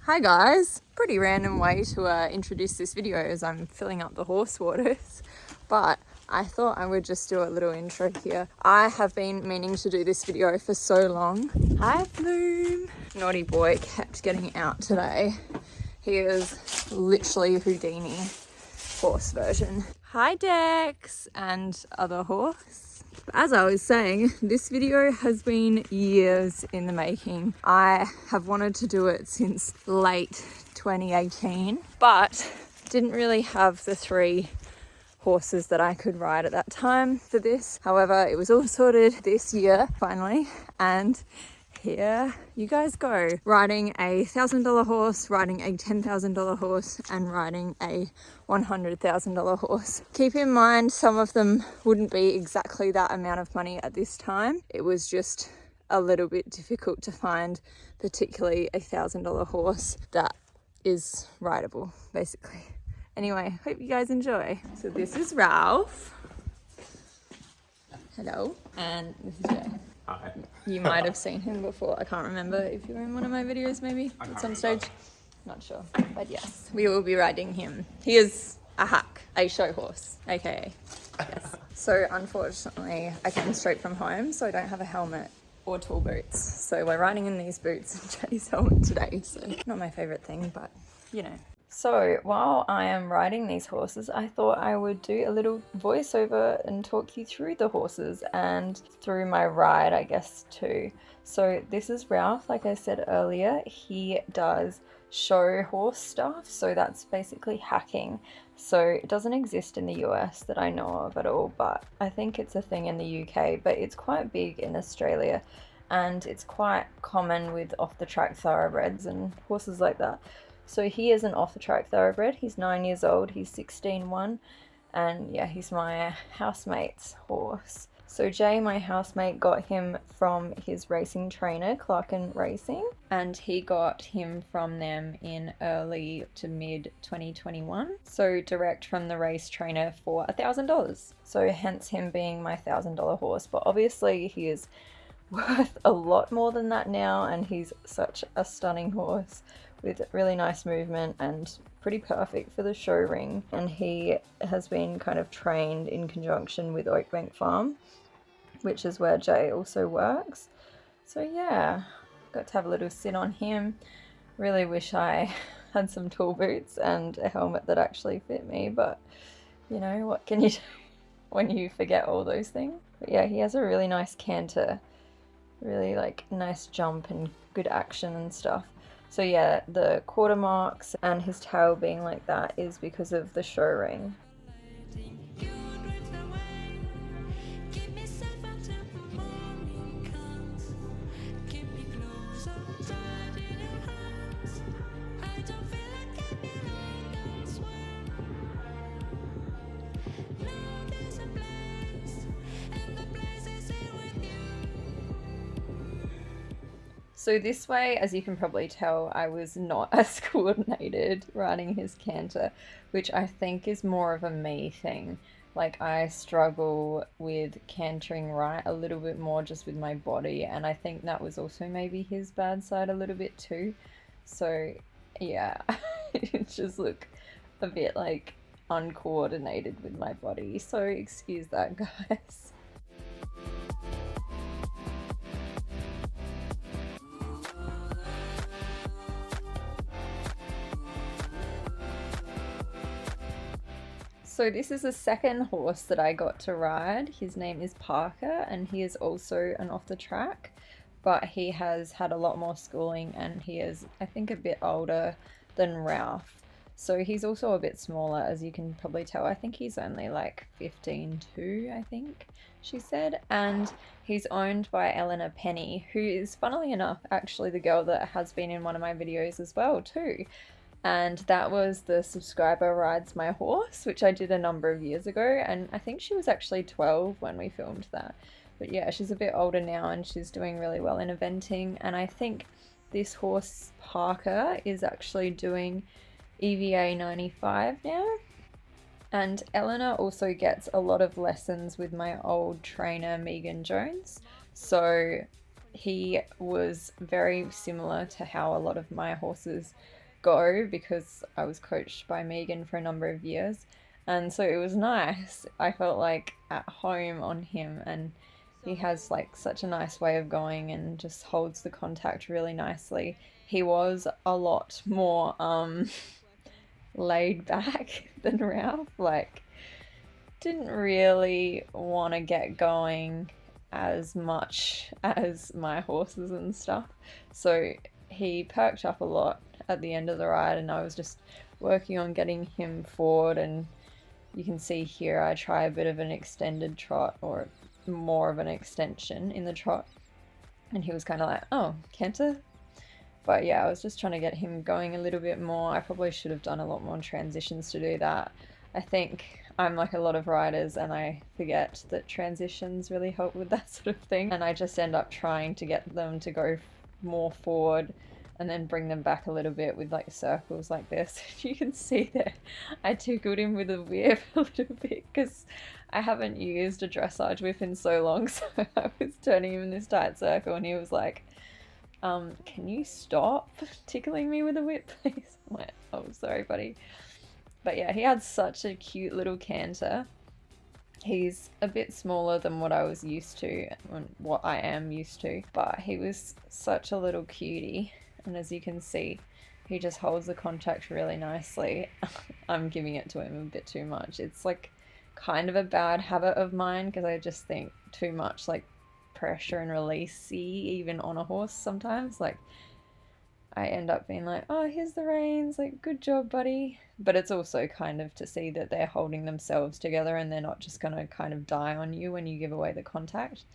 Hi guys, pretty random way to introduce this video as I'm filling up the horse waters, but I thought I would just do a little intro here. I have been meaning to do this video for so long. Hi Bloom! Naughty boy kept getting out today. He is literally Houdini horse version. Hi Dex and other horse. As I was saying, this video has been years in the making. I have wanted to do it since late 2018, but didn't really have the 3 horses that I could ride at that time for this. However, it was all sorted this year finally, and here you guys go. Riding a $1,000 horse, riding a $10,000 horse, and riding a $100,000 horse. Keep in mind, some of them wouldn't be exactly that amount of money at this time. It was just a little bit difficult to find, particularly a $1,000 horse that is rideable, basically. Anyway, hope you guys enjoy. So this is Ralph. Hello. And this is Jay. Hi. You might have seen him before. I can't remember if you were in one of my videos maybe at some stage. Not sure. But yes, we will be riding him. He is a hack, a show horse, aka. Yes. So unfortunately, I came straight from home, so I don't have a helmet or tall boots. So we're riding in these boots and Jay's helmet today. So not my favorite thing, but you know. So while I am riding these horses, I thought I would do a little voiceover and talk you through the horses and through my ride, I guess, too. So this is Ralph, like I said earlier. He does show horse stuff, so that's basically hacking. So it doesn't exist in the US that I know of at all, but I think it's a thing in the UK, but it's quite big in Australia, and it's quite common with off-the-track thoroughbreds and horses like that. So he is an off-the-track thoroughbred. He's 9 years old. He's 16-1. And yeah, he's my housemate's horse. So Jay, my housemate, got him from his racing trainer, Clarendon Racing. And he got him from them in early to mid 2021. So direct from the race trainer for $1,000. So hence him being my $1,000 horse. But obviously he is worth a lot more than that now. And he's such a stunning horse, with really nice movement and pretty perfect for the show ring. And he has been kind of trained in conjunction with Oakbank Farm, which is where Jay also works. So yeah, got to have a little sit on him. Really wish I had some tall boots and a helmet that actually fit me, but you know, what can you do when you forget all those things? But yeah, he has a really nice canter, really like nice jump and good action and stuff. So yeah, the quarter marks and his tail being like that is because of the show ring. So this way, as you can probably tell, I was not as coordinated riding his canter, which I think is more of a me thing. Like, I struggle with cantering right a little bit more just with my body, and I think that was also maybe his bad side a little bit too. So yeah, it just look a bit like uncoordinated with my body, so excuse that, guys. So this is the second horse that I got to ride. His name is Parker, and he is also an off the track, but he has had a lot more schooling and he is, I think, a bit older than Ralph. So he's also a bit smaller, as you can probably tell. I think he's only like 15'2", I think she said. And he's owned by Eleanor Penny, who is, funnily enough, actually the girl that has been in one of my videos as well too. And that was the Subscriber Rides My Horse, which I did a number of years ago, and I think she was actually 12 when we filmed that. But yeah, she's a bit older now and she's doing really well in eventing, and I think this horse Parker is actually doing EVA 95 now. And Eleanor also gets a lot of lessons with my old trainer Megan Jones, so he was very similar to how a lot of my horses go, because I was coached by Megan for a number of years, and so it was nice. I felt like at home on him, and he has like such a nice way of going and just holds the contact really nicely. He was a lot more laid back than Ralph, like didn't really want to get going as much as my horses and stuff. So he perked up a lot at the end of the ride, and I was just working on getting him forward. And you can see here I try a bit of an extended trot, or more of an extension in the trot, and he was kind of like, oh, canter. But yeah, I was just trying to get him going a little bit more. I probably should have done a lot more transitions to do that. I think I'm like a lot of riders, and I forget that transitions really help with that sort of thing, and I just end up trying to get them to go more forward and then bring them back a little bit with like circles like this. You can see there I tickled him with a whip a little bit because I haven't used a dressage whip in so long, so I was turning him in this tight circle and he was like, can you stop tickling me with a whip, please? I'm like, oh, sorry, buddy. But yeah, he had such a cute little canter. He's a bit smaller than what I was used to, and what I am used to, but he was such a little cutie. And as you can see, he just holds the contact really nicely. I'm giving it to him a bit too much. It's like kind of a bad habit of mine, because I just think too much like pressure and release-y even on a horse sometimes. Like I end up being like, oh, here's the reins, like, good job, buddy. But it's also kind of to see that they're holding themselves together and they're not just going to kind of die on you when you give away the contact.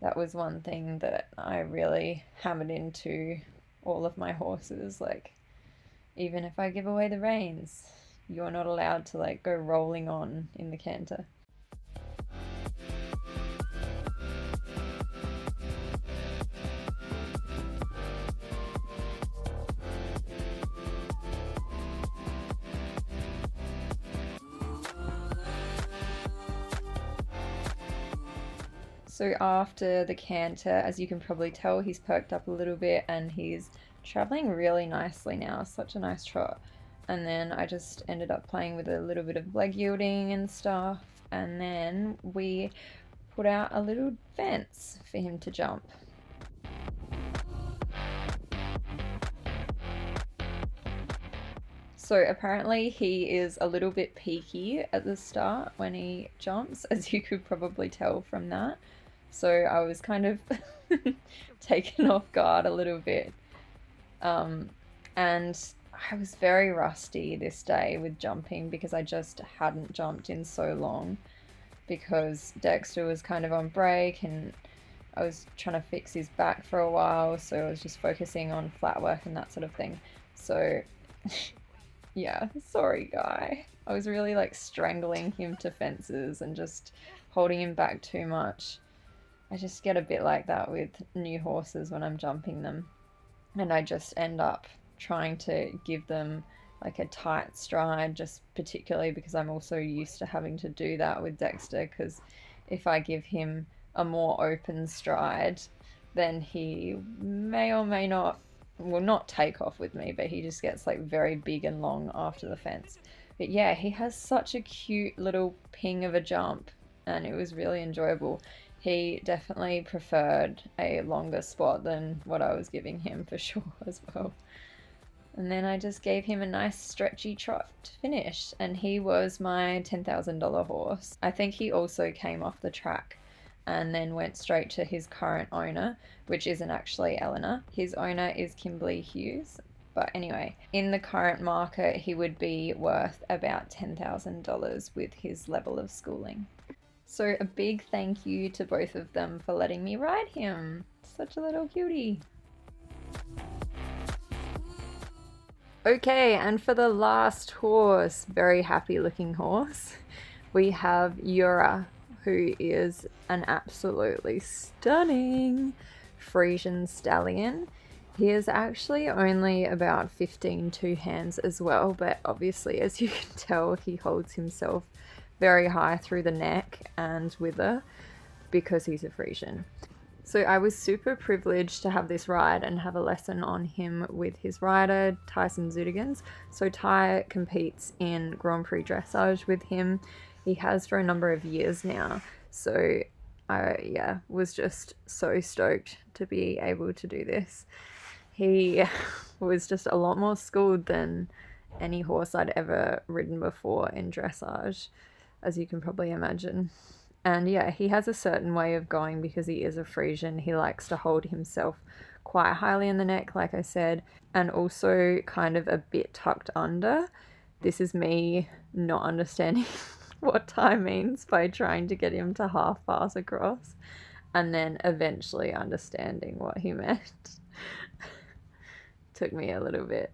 That was one thing that I really hammered into all of my horses. Like, even if I give away the reins, you're not allowed to like go rolling on in the canter. So after the canter, as you can probably tell, he's perked up a little bit and he's traveling really nicely now. Such a nice trot. And then I just ended up playing with a little bit of leg yielding and stuff. And then we put out a little fence for him to jump. So apparently he is a little bit peaky at the start when he jumps, as you could probably tell from that. So I was kind of taken off guard a little bit. And I was very rusty this day with jumping, because I just hadn't jumped in so long, because Dexter was kind of on break and I was trying to fix his back for a while, so I was just focusing on flat work and that sort of thing. So yeah, sorry guy. I was really like strangling him to fences and just holding him back too much. I just get a bit like that with new horses when I'm jumping them, and I just end up trying to give them like a tight stride, just particularly because I'm also used to having to do that with Dexter, because if I give him a more open stride, then he may or may not, will not take off with me, but he just gets like very big and long after the fence. But yeah, he has such a cute little ping of a jump, and it was really enjoyable. He definitely preferred a longer spot than what I was giving him for sure as well. And then I just gave him a nice stretchy trot to finish, and he was my $10,000 horse. I think he also came off the track and then went straight to his current owner, which isn't actually Eleanor. His owner is Kimberly Hughes. But anyway, in the current market, he would be worth about $10,000 with his level of schooling. So a big thank you to both of them for letting me ride him. Such a little cutie. Okay, and for the last horse, very happy looking horse, we have Yura, who is an absolutely stunning Frisian stallion. He is actually only about 15 two hands as well, but obviously, as you can tell, he holds himself very high through the neck and wither because he's a Frisian. So I was super privileged to have this ride and have a lesson on him with his rider, Tyson Zudigans. So Ty competes in Grand Prix dressage with him. He has for a number of years now. So I was just so stoked to be able to do this. He was just a lot more schooled than any horse I'd ever ridden before in dressage, as you can probably imagine. And yeah, he has a certain way of going because he is a Frisian. He likes to hold himself quite highly in the neck, like I said, and also kind of a bit tucked under. This is me not understanding what Ty means by trying to get him to half pass across and then eventually understanding what he meant. Took me a little bit.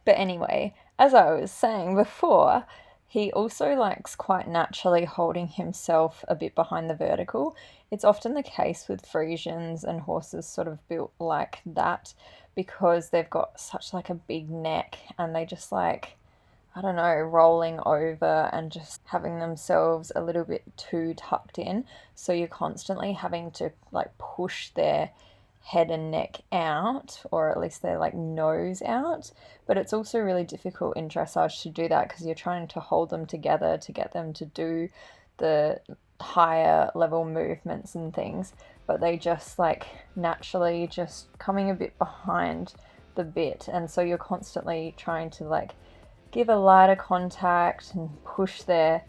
But anyway, as I was saying before, he also likes quite naturally holding himself a bit behind the vertical. It's often the case with Friesians and horses sort of built like that because they've got such like a big neck and they just like, I don't know, rolling over and just having themselves a little bit too tucked in. So you're constantly having to like push their head and neck out, or at least their like nose out. But it's also really difficult in dressage to do that because you're trying to hold them together to get them to do the higher level movements and things, but they just like naturally just coming a bit behind the bit, and so you're constantly trying to like give a lighter contact and push their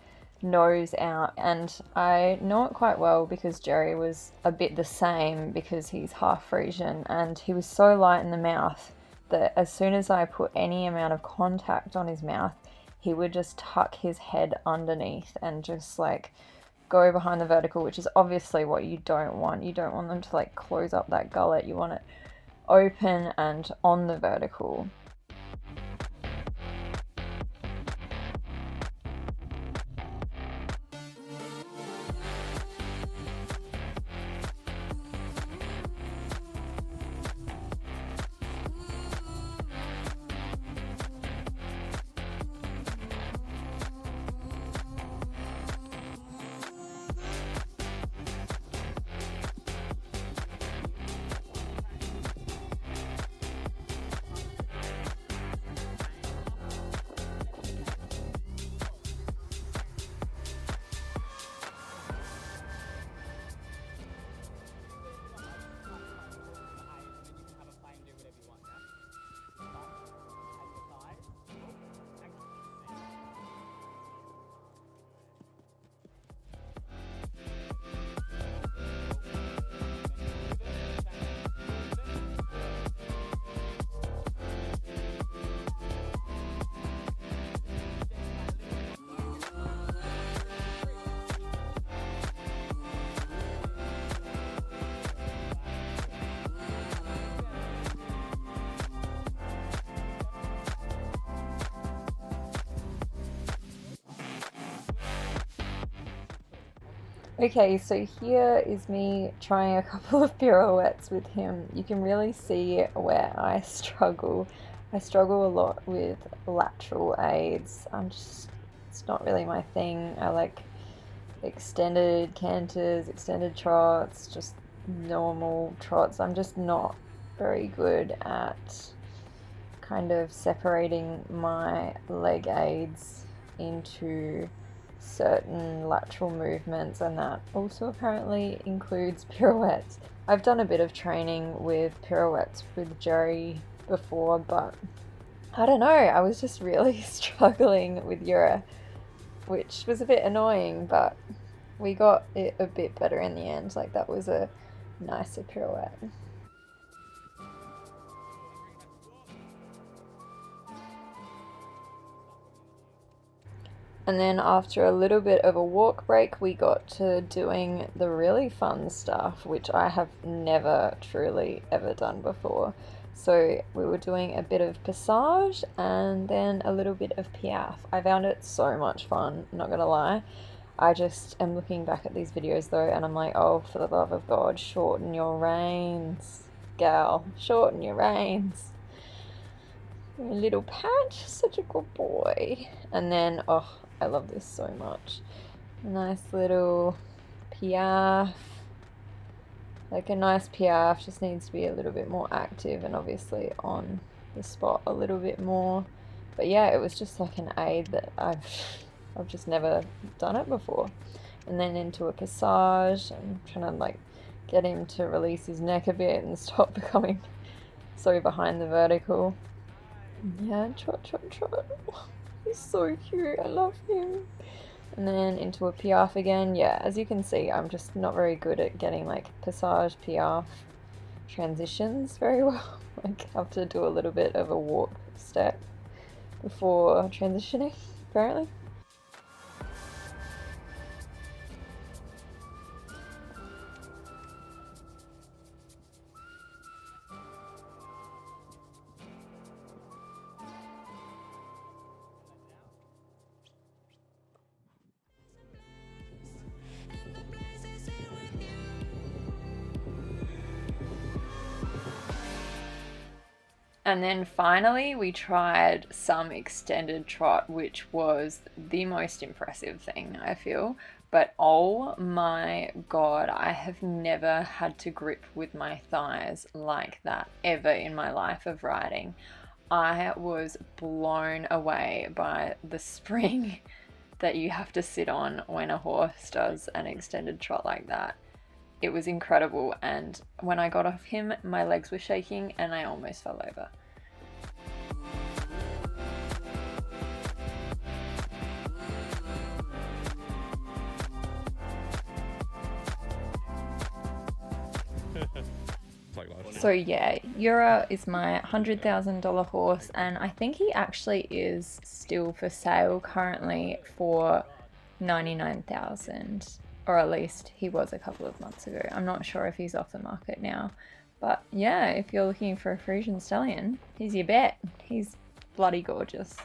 nose out. And I know it quite well because Jerry was a bit the same because he's half Frisian, and he was so light in the mouth that as soon as I put any amount of contact on his mouth, he would just tuck his head underneath and just like go behind the vertical, which is obviously what you don't want. You don't want them to like close up that gullet. You want it open and on the vertical. Okay, so here is me trying a couple of pirouettes with him. You can really see where I struggle. I struggle a lot with lateral aids. It's not really my thing. I like extended canters, extended trots, just normal trots. I'm just not very good at kind of separating my leg aids into certain lateral movements, and that also apparently includes pirouettes. I've done a bit of training with pirouettes with Jerry before, but I don't know, I was just really struggling with Yura, which was a bit annoying, but we got it a bit better in the end. Like, that was a nicer pirouette. And then after a little bit of a walk break, we got to doing the really fun stuff, which I have never truly ever done before. So we were doing a bit of passage and then a little bit of piaffe. I found it so much fun, not gonna lie. I just am looking back at these videos though, and I'm like, oh, for the love of God, shorten your reins, gal, shorten your reins. Your little Pat, such a good boy. And then, oh, I love this so much. Nice little piaffe. Like a nice piaffe just needs to be a little bit more active and obviously on the spot a little bit more. But yeah, it was just like an aid that I've just never done it before. And then into a passage and trying to like get him to release his neck a bit and stop becoming so behind the vertical. Yeah, trot, trot, trot. He's so cute. I love him. And then into a piaffe again. Yeah, as you can see, I'm just not very good at getting like passage, piaffe transitions very well. Like I have to do a little bit of a walk step before transitioning, apparently. And then finally we tried some extended trot, which was the most impressive thing, I feel. But oh my god, I have never had to grip with my thighs like that ever in my life of riding. I was blown away by the spring that you have to sit on when a horse does an extended trot like that. It was incredible, and when I got off him, my legs were shaking and I almost fell over. So yeah, Yura is my $100,000 horse, and I think he actually is still for sale currently for $99,000, or at least he was a couple of months ago. I'm not sure if he's off the market now, but yeah, if you're looking for a Frisian stallion, he's your bet. He's bloody gorgeous.